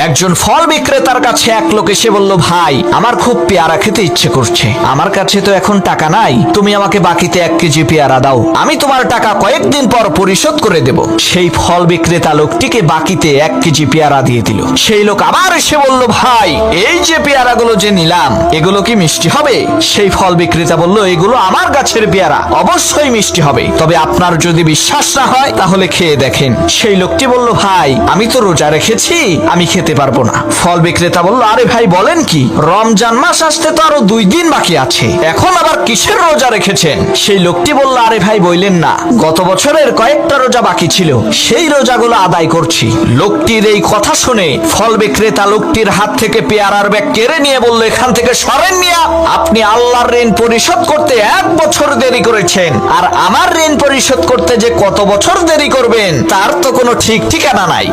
একজন ফল বিক্রেতার কাছে এক লোক এসে বলল, ভাই আমার খুব পেয়ারা খেতে ইচ্ছে করছে, আমার কাছে তো এখন টাকা নাই, তুমি আমাকে বাকিতে 1 কেজি পেয়ারা দাও, আমি তোমার টাকা কয়েকদিন পর পরিশোধ করে দেব। সেই ফল বিক্রেতা লোকটিকে বাকিতে 1 কেজি পেয়ারা দিয়ে দিল। সেই লোক আবার এসে বলল, ভাই এই যে পেয়ারাগুলো যে নিলাম এগুলো কি মিষ্টি হবে? সেই ফল বিক্রেতা বলল, এগুলো আমার গাছের পেয়ারা, অবশ্যই মিষ্টি হবে, তবে আপনার যদি বিশ্বাস না হয় তাহলে খেয়ে দেখেন। সেই লোকটি বলল, ভাই আমি তো রোজা রেখেছি, আমি খেতে পারবো না। ফল বিক্রেতা বলল, আরে ভাই বলেন কি, রমজান মাস আসতে তো আরো 2 দিন বাকি আছে, এখন আবার কিসের রোজা রেখেছেন? সেই লোকটি বলল, আরে ভাই বললেন না, গত বছরের কয়েকটা রোজা বাকি ছিল, সেই রোজাগুলো আদায় করছি। লোকটির এই কথা শুনে ফল বিক্রেতা লোকটির হাত থেকে পেয়ারার ব্যাগ কেড়ে নিয়ে বলল, এখান থেকে সরেন মিয়া, আপনি আল্লাহর ঋণ পরিশোধ করতে 1 বছর দেরি করেছেন, আর আমার ঋণ পরিশোধ করতে যে কত বছর দেরি করবেন তার তো কোনো ঠিক ঠিকানা নাই।